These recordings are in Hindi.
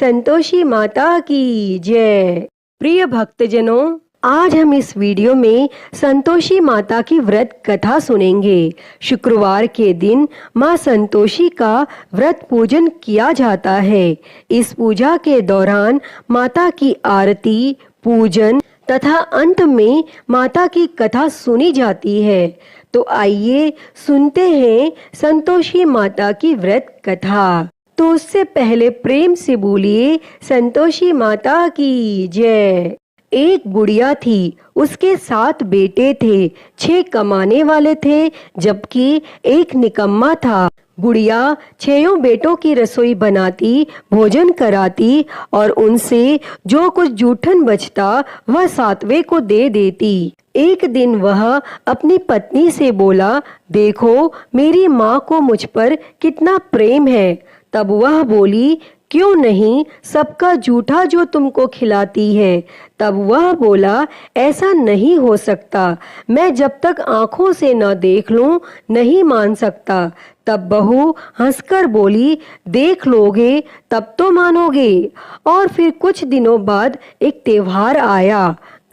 संतोषी माता की जय। प्रिय भक्तजनों, आज हम इस वीडियो में संतोषी माता की व्रत कथा सुनेंगे। शुक्रवार के दिन माँ संतोषी का व्रत पूजन किया जाता है। इस पूजा के दौरान माता की आरती, पूजन तथा अंत में माता की कथा सुनी जाती है। तो आइए सुनते हैं संतोषी माता की व्रत कथा। तो उससे पहले प्रेम से बोलिए संतोषी माता की जय। एक बुढ़िया थी, उसके 7 बेटे थे। 6 कमाने वाले थे जबकि एक निकम्मा था। बुढ़िया 6 बेटों की रसोई बनाती, भोजन कराती और उनसे जो कुछ जूठन बचता वह 7वें को दे देती। एक दिन वह अपनी पत्नी से बोला, देखो मेरी माँ को मुझ पर कितना प्रेम है। तब वह बोली, क्यों नहीं, सबका जूठा जो तुमको खिलाती है। तब वह बोला, ऐसा नहीं हो सकता, मैं जब तक आंखों से न देख लूं नहीं मान सकता। तब बहू हंसकर बोली, देख लोगे तब तो मानोगे। और फिर कुछ दिनों बाद एक त्योहार आया।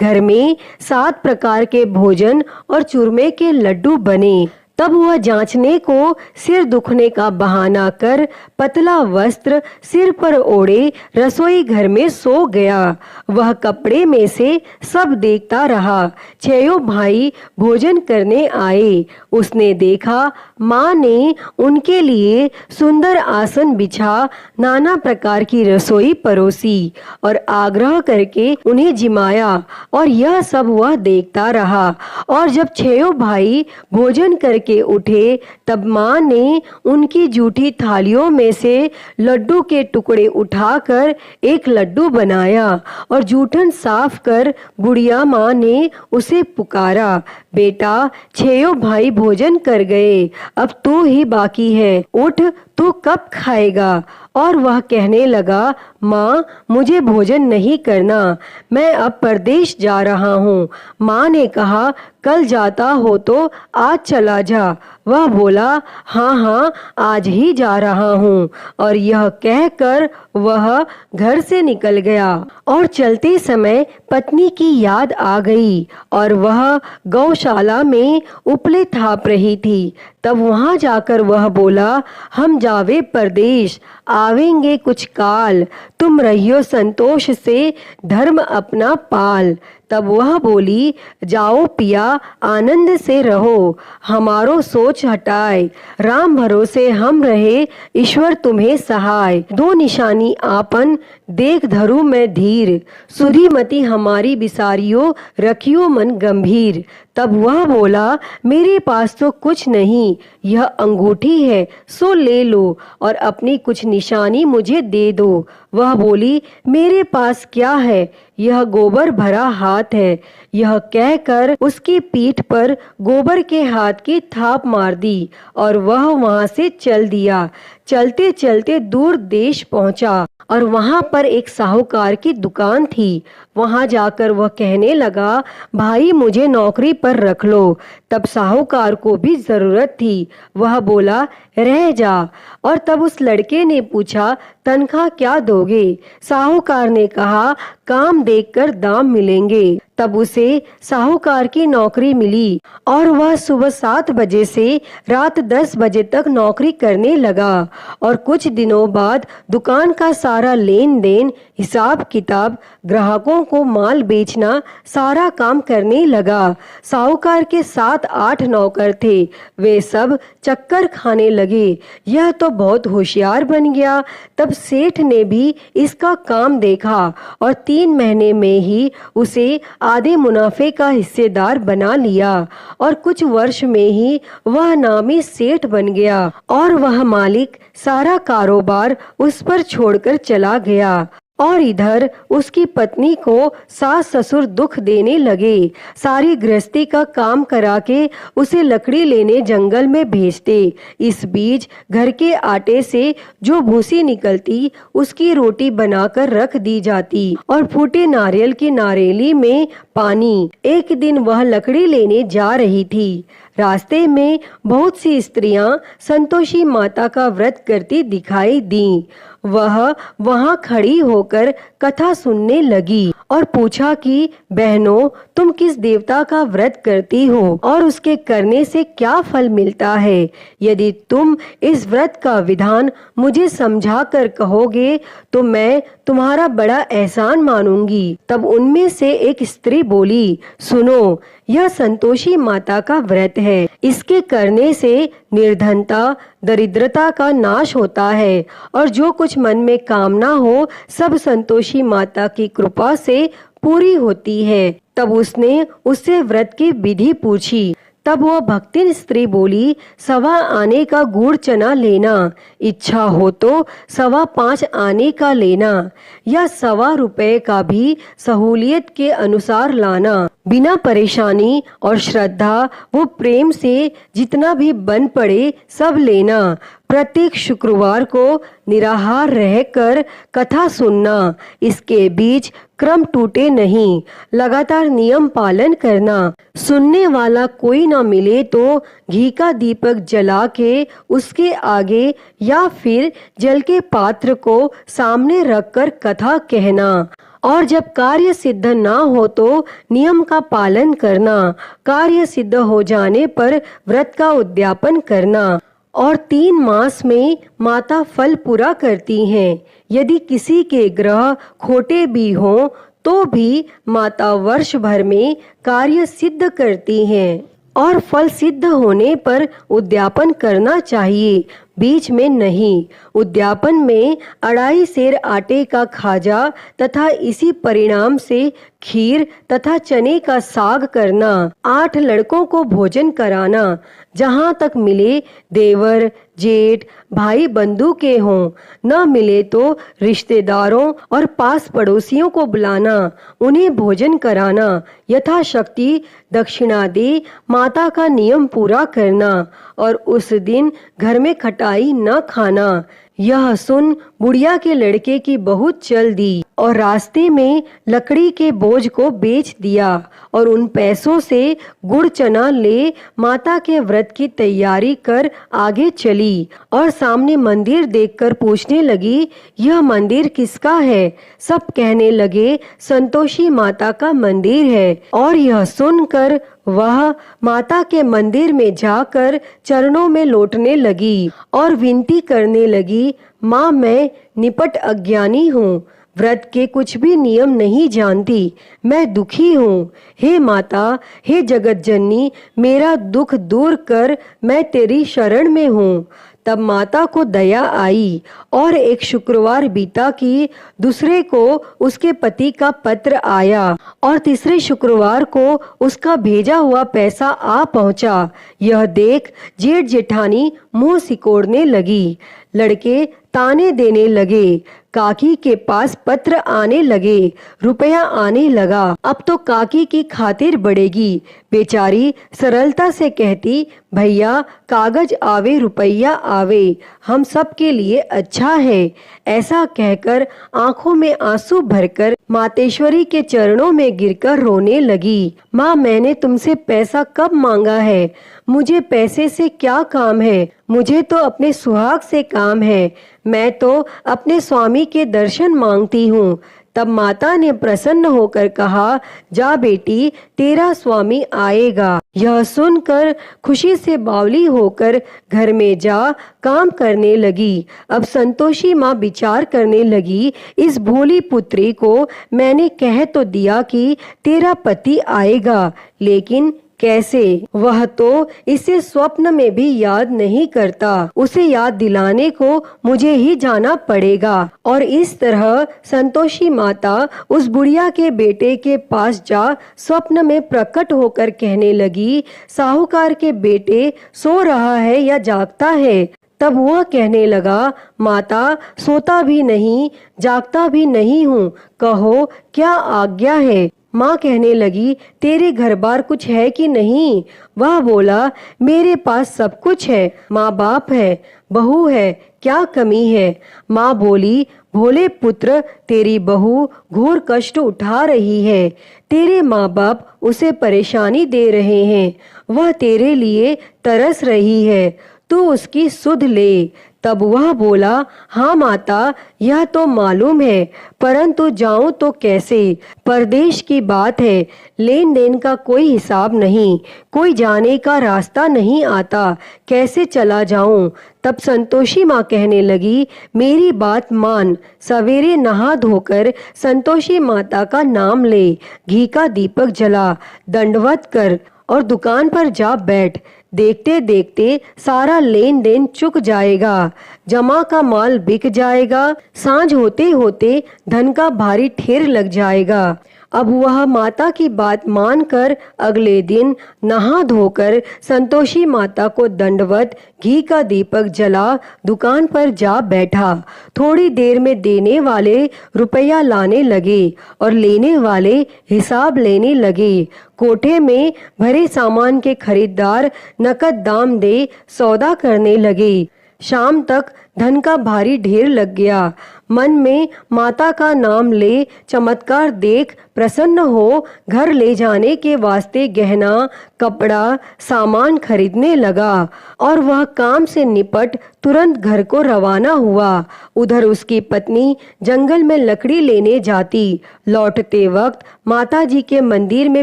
घर में 7 प्रकार के भोजन और चूरमे के लड्डू बने। तब वह जांचने को सिर दुखने का बहाना कर पतला वस्त्र सिर पर ओढ़े रसोई घर में सो गया। वह कपड़े में से सब देखता रहा। 6 भाई भोजन करने आए। उसने देखा माँ ने उनके लिए सुंदर आसन बिछा नाना प्रकार की रसोई परोसी और आग्रह करके उन्हें जिमाया, और यह सब वह देखता रहा। और जब 6 भाई भोजन करके उठे तब माँ ने उनकी जूठी थालियों में से लड्डू के टुकड़े उठाकर एक लड्डू बनाया और जूठन साफ कर बुढ़िया माँ ने उसे पुकारा, बेटा 6 भाई भोजन कर गए, अब तू ही बाकी है, उठ तू कब खाएगा। और वह कहने लगा, माँ मुझे भोजन नहीं करना, मैं अब परदेश जा रहा हूँ। माँ ने कहा, कल जाता हो तो आज चला जा। वह बोला, हाँ हाँ आज ही जा रहा हूँ। और यह कहकर वह घर से निकल गया। और चलते समय पत्नी की याद आ गई और वह गौशाला में उपले थाप रही थी। तब वहां जाकर वह बोला, हम जावे परदेश, आवेंगे कुछ काल, तुम रहियो संतोष से धर्म अपना पाल। तब वह बोली, जाओ पिया आनंद से रहो, हमारो सोच हटाए, राम भरोसे हम रहे, ईश्वर तुम्हें सहाय। 2 निशानी आपन देख धरू मैं धीर, सुधी मति हमारी बिसारियो, रखियो मन गंभीर। तब वह बोला, मेरे पास तो कुछ नहीं, यह अंगूठी है सो ले लो और अपनी कुछ निशानी मुझे दे दो। वह बोली, मेरे पास क्या है, यह गोबर भरा हाथ है। यह कहकर उसकी पीठ पर गोबर के हाथ की थाप मार दी और वह वहां से चल दिया। चलते चलते दूर देश पहुंचा और वहां पर एक साहूकार की दुकान थी। वहां जाकर वह कहने लगा, भाई मुझे नौकरी पर रख लो। तब साहूकार को भी जरूरत थी। वह बोला, रह जा। और तब उस लड़के ने पूछा, तनख्वाह क्या दोगे? साहूकार ने कहा, काम देखकर दाम मिलेंगे। तब उसे साहूकार की नौकरी मिली और वह सुबह 7 बजे से रात 10 बजे तक नौकरी करने लगा। और कुछ दिनों बाद दुकान का सारा लेन देन, हिसाब किताब, ग्राहकों को माल बेचना, सारा काम करने लगा। साहूकार के 7-8 नौकर थे, वे सब चक्कर खाने लगे। यह तो बहुत होशियार बन गया। तब सेठ ने भी इसका काम देखा और 3 महीने में ही उसे आधे मुनाफे का हिस्सेदार बना लिया और कुछ वर्ष में ही वह नामी सेठ बन गया और वह मालिक सारा कारोबार उस पर छोड़कर चला गया। और इधर उसकी पत्नी को सास ससुर दुख देने लगे। सारी गृहस्थी का काम करा के उसे लकड़ी लेने जंगल में भेजते। इस बीच घर के आटे से जो भूसी निकलती उसकी रोटी बनाकर रख दी जाती और फूटे नारियल की नारेली में पानी। एक दिन वह लकड़ी लेने जा रही थी। रास्ते में बहुत सी स्त्रियां संतोषी माता का व्रत करती दिखाई दी। वह वहां खड़ी होकर कथा सुनने लगी और पूछा कि बहनों, तुम किस देवता का व्रत करती हो और उसके करने से क्या फल मिलता है? यदि तुम इस व्रत का विधान मुझे समझा कर कहोगे तो मैं तुम्हारा बड़ा एहसान मानूंगी। तब उनमें से एक स्त्री बोली, सुनो, यह संतोषी माता का व्रत है। इसके करने से निर्धनता, दरिद्रता का नाश होता है और जो कुछ मन में कामना हो सब संतोषी माता की कृपा से पूरी होती है। तब उसने उससे व्रत की विधि पूछी। तब वह भक्तिन स्त्री बोली, 1.25 आने का गुड़ चना लेना, इच्छा हो तो 5.25 आने का लेना या 1.25 रुपए का भी सहूलियत के अनुसार लाना। बिना परेशानी और श्रद्धा वो प्रेम से जितना भी बन पड़े सब लेना। प्रत्येक शुक्रवार को निराहार रहकर कथा सुनना। इसके बीच क्रम टूटे नहीं, लगातार नियम पालन करना। सुनने वाला कोई ना मिले तो घी का दीपक जला के उसके आगे या फिर जल के पात्र को सामने रखकर कथा कहना। और जब कार्य सिद्ध ना हो तो नियम का पालन करना। कार्य सिद्ध हो जाने पर व्रत का उद्यापन करना। और 3 मास में माता फल पूरा करती हैं। यदि किसी के ग्रह खोटे भी हों तो भी माता वर्ष भर में कार्य सिद्ध करती हैं और फल सिद्ध होने पर उद्यापन करना चाहिए, बीच में नहीं। उद्यापन में 2.5 सेर आटे का खाजा तथा इसी परिणाम से खीर तथा चने का साग करना। 8 लड़कों को भोजन कराना। जहाँ तक मिले देवर, जेठ, भाई बंधु के हों, न मिले तो रिश्तेदारों और पास पड़ोसियों को बुलाना, उन्हें भोजन कराना। यथाशक्ति दक्षिणा दे माता का नियम पूरा करना और उस दिन घर में खटाई न खाना। यह सुन बुढ़िया के लड़के की बहुत चल दी और रास्ते में लकड़ी के बोझ को बेच दिया और उन पैसों से गुड़ चना ले माता के व्रत की तैयारी कर आगे चली और सामने मंदिर देखकर पूछने लगी, यह मंदिर किसका है? सब कहने लगे, संतोषी माता का मंदिर है। और यह सुनकर वह माता के मंदिर में जाकर चरणों में लौटने लगी और विनती करने लगी, माँ, मैं निपट अज्ञानी हूँ, व्रत के कुछ भी नियम नहीं जानती, मैं दुखी हूँ। हे माता, हे जगत जननी, मेरा दुख दूर कर, मैं तेरी शरण में हूँ। तब माता को दया आई और एक शुक्रवार बीता कि दूसरे को उसके पति का पत्र आया और तीसरे शुक्रवार को उसका भेजा हुआ पैसा आ पहुंचा। यह देख जेठ जेठानी मुंह सिकोड़ने लगी। लड़के ताने देने लगे। काकी के पास पत्र आने लगे, रुपया आने लगा। अब तो काकी की खातिर बढ़ेगी। बेचारी सरलता से कहती, भैया कागज आवे रुपया आवे, हम सब के लिए अच्छा है। ऐसा कहकर आंखों में आंसू भरकर मातेश्वरी के चरणों में गिरकर रोने लगी। माँ, मैंने तुमसे पैसा कब मांगा है? मुझे पैसे से क्या काम है? मुझे तो अपने सुहाग से काम है। मैं तो अपने स्वामी के दर्शन मांगती हूँ। तब माता ने प्रसन्न होकर कहा, जा बेटी, तेरा स्वामी आएगा। यह सुनकर खुशी से बावली होकर घर में जा काम करने लगी। अब संतोषी माँ विचार करने लगी, इस भोली पुत्री को मैंने कह तो दिया कि तेरा पति आएगा, लेकिन कैसे? वह तो इसे स्वप्न में भी याद नहीं करता। उसे याद दिलाने को मुझे ही जाना पड़ेगा। और इस तरह संतोषी माता उस बुढ़िया के बेटे के पास जा स्वप्न में प्रकट होकर कहने लगी, साहूकार के बेटे सो रहा है या जागता है? तब वह कहने लगा, माता, सोता भी नहीं जागता भी नहीं हूँ, कहो क्या आज्ञा है? माँ कहने लगी, तेरे घर बार कुछ है कि नहीं? वह बोला, मेरे पास सब कुछ है, माँ बाप है, बहू है, क्या कमी है? माँ बोली, भोले पुत्र, तेरी बहू घोर कष्ट उठा रही है। तेरे माँ बाप उसे परेशानी दे रहे हैं। वह तेरे लिए तरस रही है, तू उसकी सुध ले। तब वह बोला, हाँ माता, यह तो मालूम है, परंतु जाऊं तो कैसे? परदेश की बात है, लेन देन का कोई हिसाब नहीं, कोई जाने का रास्ता नहीं आता, कैसे चला जाऊं? तब संतोषी माँ कहने लगी, मेरी बात मान, सवेरे नहा धोकर संतोषी माता का नाम ले, घी का दीपक जला, दंडवत कर और दुकान पर जा बैठ। देखते देखते सारा लेन देन चुक जाएगा, जमा का माल बिक जाएगा, सांझ होते होते धन का भारी ढेर लग जाएगा। अब वह माता की बात मानकर अगले दिन नहा धोकर संतोषी माता को दंडवत, घी का दीपक जला, दुकान पर जा बैठा। थोड़ी देर में देने वाले रुपया लाने लगे और लेने वाले हिसाब लेने लगे। कोठे में भरे सामान के खरीदार नकद दाम दे सौदा करने लगे। शाम तक धन का भारी ढेर लग गया। मन में माता का नाम ले, चमत्कार देख प्रसन्न हो घर ले जाने के वास्ते गहना, कपड़ा, सामान खरीदने लगा और वह काम से निपट तुरंत घर को रवाना हुआ। उधर उसकी पत्नी जंगल में लकड़ी लेने जाती, लौटते वक्त माता जी के मंदिर में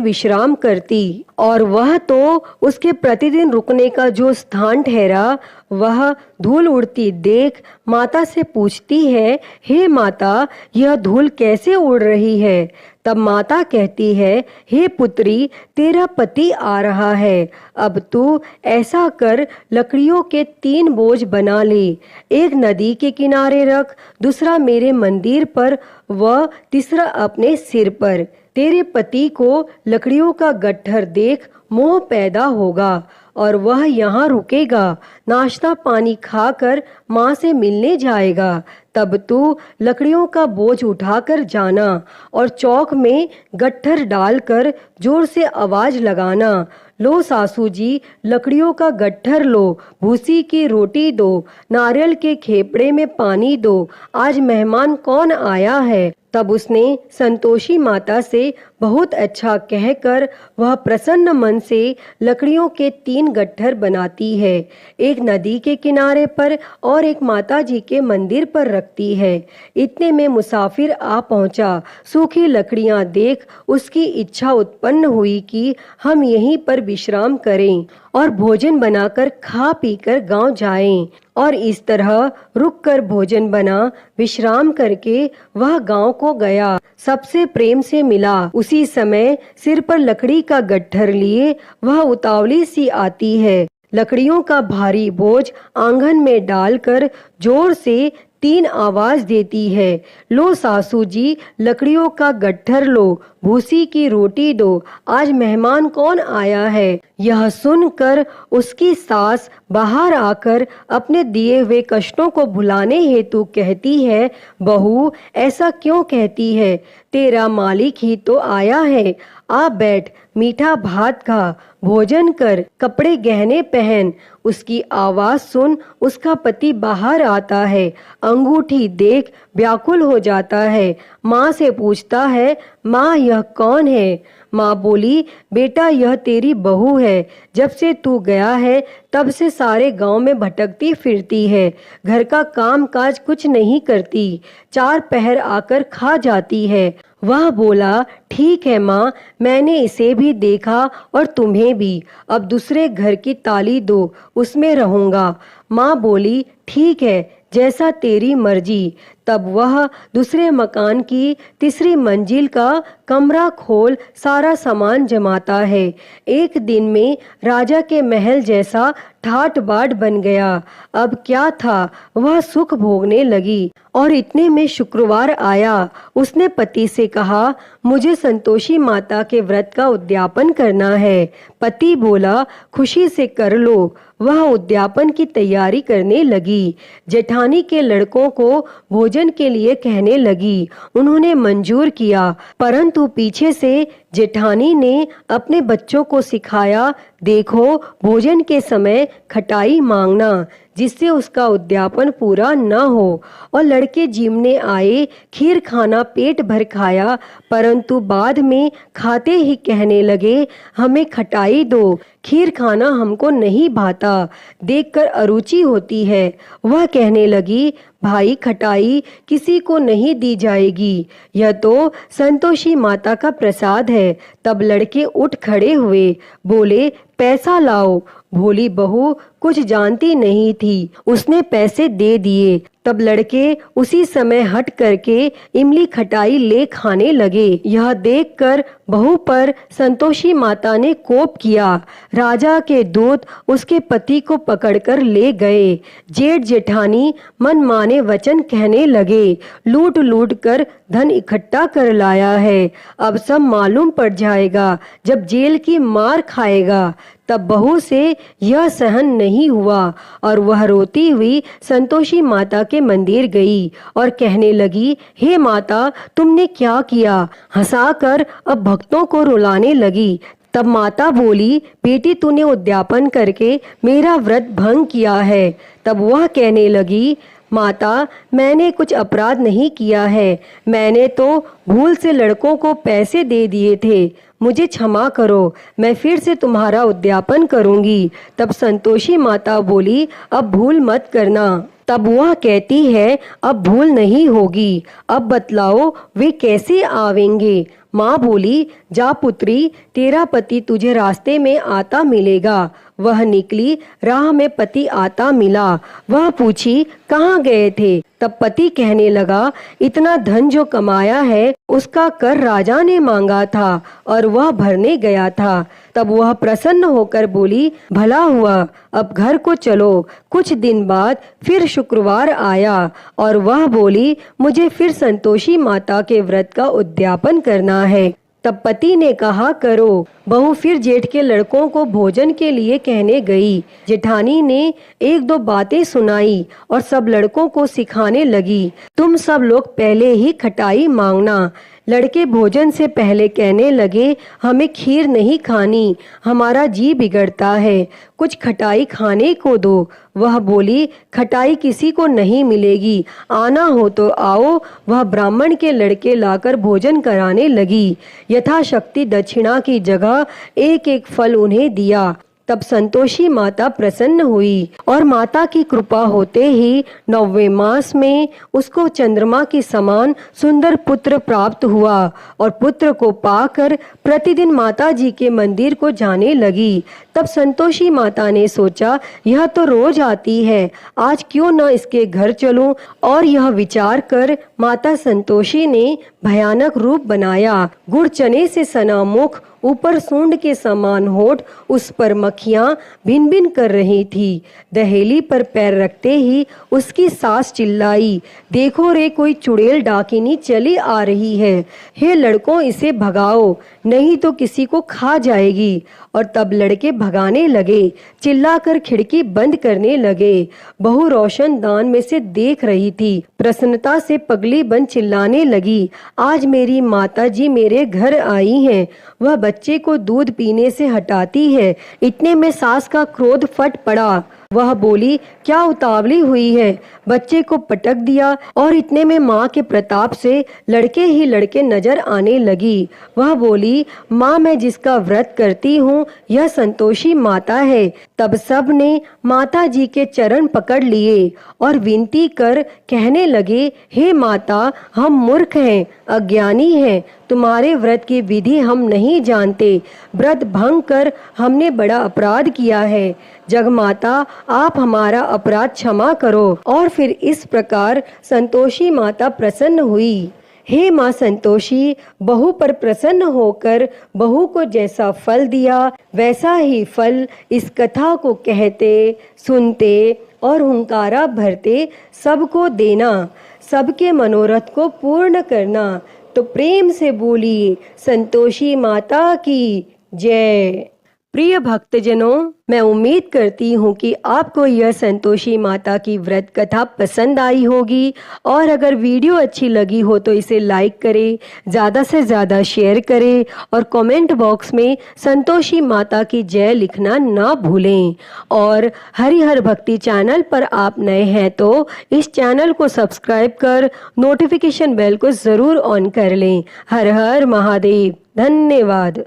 विश्राम करती और वह तो उसके प्रतिदिन रुकने का जो स्थान ठहरा, वह धूल उड़ती देख माता से पूछती है, हे माता, यह धूल कैसे उड़ रही है? तब माता कहती है, हे पुत्री, तेरा पति आ रहा है, अब तू ऐसा कर, लकड़ियों के 3 बोझ बना ले, एक नदी के किनारे रख, दूसरा मेरे मंदिर पर व तीसरा अपने सिर पर। तेरे पति को लकड़ियों का गट्ठर देख मोह पैदा होगा और वह यहाँ रुकेगा, नाश्ता पानी खाकर माँ से मिलने जाएगा। तब तू लकड़ियों का बोझ उठाकर जाना और चौक में गट्ठर डालकर जोर से आवाज लगाना, लो सासू जी, लकड़ियों का गट्ठर लो, भूसी की रोटी दो, नारियल के खेपड़े में पानी दो, आज मेहमान कौन आया है। तब उसने संतोषी माता से बहुत अच्छा कहकर वह प्रसन्न मन से लकड़ियों के 3 गट्ठर बनाती है, एक नदी के किनारे पर और एक माता जी के मंदिर पर रखती है। इतने में मुसाफिर आ पहुंचा। सूखी लकड़ियां देख उसकी इच्छा उत्पन्न हुई कि हम यहीं पर विश्राम करें और भोजन बनाकर खा पीकर गांव जाएं। और इस तरह रुककर भोजन बना, विश्राम करके वह गांव को गया, सबसे प्रेम से मिला। उसी समय सिर पर लकड़ी का गट्ठर लिए वह उतावली सी आती है, लकड़ियों का भारी बोझ आंगन में डालकर जोर से 3 आवाज देती है, लो सासू जी, लकड़ियों का गट्ठर लो, भूसी की रोटी दो, आज मेहमान कौन आया है। यह सुनकर उसकी सास बाहर आकर अपने दिए हुए कष्टों को भुलाने हेतु कहती है, बहू, ऐसा क्यों कहती है? तेरा मालिक ही तो आया है, आ बैठ, मीठा भात खा, भोजन कर, कपड़े गहने पहन। उसकी आवाज सुन उसका पति बाहर आता है, अंगूठी देख व्याकुल हो जाता है। माँ से पूछता है, माँ यह कौन है? माँ बोली, बेटा यह तेरी बहू है, जब से तू गया है तब से सारे गांव में भटकती फिरती है, घर का काम काज कुछ नहीं करती, 4 पहर आकर खा जाती है। वह बोला, ठीक है माँ, मैंने इसे भी देखा और तुम्हें भी, अब दूसरे घर की ताली दो, उसमें रहूंगा। माँ बोली, ठीक है, जैसा तेरी मर्जी। तब वह दूसरे मकान की 3री मंजिल का कमरा खोल सारा सामान जमाता है। एक दिन में राजा के महल जैसा ठाट बाट बन गया। अब क्या था, वह सुख भोगने लगी। और इतने में शुक्रवार आया। उसने पति से कहा, मुझे संतोषी माता के व्रत का उद्यापन करना है। पति बोला, खुशी से कर लो। वह उद्यापन की तैयारी करने लगी। जेठानी के लड़कों को भोजन के लिए कहने लगी। उन्होंने मंजूर किया, परंतु पीछे से जेठानी ने अपने बच्चों को सिखाया, देखो भोजन के समय खटाई मांगना। जिससे उसका उद्यापन पूरा न हो। और लड़के जिमने आए, खीर खाना पेट भर खाया, परंतु बाद में खाते ही कहने लगे, हमें खटाई दो, खीर खाना हमको नहीं भाता, देखकर अरुचि होती है। वह कहने लगी, भाई खटाई किसी को नहीं दी जाएगी, यह तो संतोषी माता का प्रसाद है। तब लड़के उठ खड़े हुए, बोले, पैसा लाओ। भोली बहू कुछ जानती नहीं थी, उसने पैसे दे दिए। तब लड़के उसी समय हट करके इमली खटाई ले खाने लगे। यह देखकर बहू पर संतोषी माता ने कोप किया। राजा के दूत उसके पति को पकड़कर ले गए। जेठ जेठानी मनमाने वचन कहने लगे, लूट लूट कर धन इकट्ठा कर लाया है, अब सब मालूम पड़ जाएगा जब जेल की मार खाएगा। तब बहू से यह सहन नहीं हुआ और वह रोती हुई संतोषी माता के मंदिर गई और कहने लगी, हे माता, तुमने क्या किया? हंसाकर अब भक्तों को रुलाने लगी। तब माता बोली, बेटी तूने उद्यापन करके मेरा व्रत भंग किया है। तब वह कहने लगी, माता, मैंने कुछ अपराध नहीं किया है, मैंने तो भूल से लड़कों को पैसे दे दिए थे, मुझे क्षमा करो, मैं फिर से तुम्हारा उद्यापन करूंगी। तब संतोषी माता बोली, अब भूल मत करना। तब वह कहती है, अब भूल नहीं होगी, अब बतलाओ वे कैसे आवेंगे? माँ बोली, जा पुत्री, तेरा पति तुझे रास्ते में आता मिलेगा। वह निकली, राह में पति आता मिला। वह पूछी, कहाँ गए थे? तब पति कहने लगा, इतना धन जो कमाया है उसका कर राजा ने मांगा था और वह भरने गया था। तब वह प्रसन्न होकर बोली, भला हुआ, अब घर को चलो। कुछ दिन बाद फिर शुक्रवार आया और वह बोली, मुझे फिर संतोषी माता के व्रत का उद्यापन करना है। तब पति ने कहा, करो। बहू फिर जेठ के लड़कों को भोजन के लिए कहने गई। जेठानी ने एक दो बातें सुनाई और सब लड़कों को सिखाने लगी, तुम सब लोग पहले ही खटाई मांगना। लड़के भोजन से पहले कहने लगे, हमें खीर नहीं खानी, हमारा जी बिगड़ता है, कुछ खटाई खाने को दो। वह बोली, खटाई किसी को नहीं मिलेगी, आना हो तो आओ। वह ब्राह्मण के लड़के लाकर भोजन कराने लगी। यथाशक्ति दक्षिणा की जगह एक एक फल उन्हें दिया। तब संतोषी माता प्रसन्न हुई और माता की कृपा होते ही 9वें मास में उसको चंद्रमा के समान सुंदर पुत्र प्राप्त हुआ और पुत्र को पाकर प्रतिदिन माता जी के मंदिर को जाने लगी। तब संतोषी माता ने सोचा, यह तो रोज आती है, आज क्यों न इसके घर चलूं। और यह विचार कर माता संतोषी ने भयानक रूप बनाया। गुड़ चने से सना मुख, ऊपर सूंड के समान होठ, उस पर मक्खियां भिन भिन कर रही थी। दहेली पर पैर रखते ही उसकी सास चिल्लाई, देखो रे, कोई चुड़ैल डाकिनी चली आ रही है, हे लड़कों इसे भगाओ, नहीं तो किसी को खा जाएगी। और तब लड़के भगाने लगे, चिल्लाकर खिड़की बंद करने लगे। बहू रोशनदान में से देख रही थी, प्रसन्नता से पगली बन चिल्लाने लगी, आज मेरी माता जी मेरे घर आई हैं। वह बच्चे को दूध पीने से हटाती है। इतने में सास का क्रोध फट पड़ा। वह बोली, क्या उतावली हुई है? बच्चे को पटक दिया और इतने में माँ के प्रताप से लड़के ही लड़के नजर आने लगी। वह बोली, माँ, मैं जिसका व्रत करती हूँ यह संतोषी माता है। तब सब ने माता जी के चरण पकड़ लिए और विनती कर कहने लगे, हे माता, हम मूर्ख हैं, अज्ञानी हैं, तुम्हारे व्रत की विधि हम नहीं जानते, व्रत भंग कर हमने बड़ा अपराध किया है। जगमाता, आप हमारा अपराध क्षमा करो। और फिर इस प्रकार संतोषी माता प्रसन्न हुई। हे माँ संतोषी, बहू पर प्रसन्न होकर बहू को जैसा फल दिया वैसा ही फल इस कथा को कहते, सुनते और हुंकारा भरते सबको देना, सबके मनोरथ को पूर्ण करना। तो प्रेम से बोलिए, संतोषी माता की जय। प्रिय भक्तजनों, मैं उम्मीद करती हूँ कि आपको यह संतोषी माता की व्रत कथा पसंद आई होगी और अगर वीडियो अच्छी लगी हो तो इसे लाइक करें, ज़्यादा से ज़्यादा शेयर करें और कमेंट बॉक्स में संतोषी माता की जय लिखना ना भूलें। और हरिहर भक्ति चैनल पर आप नए हैं तो इस चैनल को सब्सक्राइब कर नोटिफिकेशन बेल को ज़रूर ऑन कर लें। हर हर महादेव। धन्यवाद।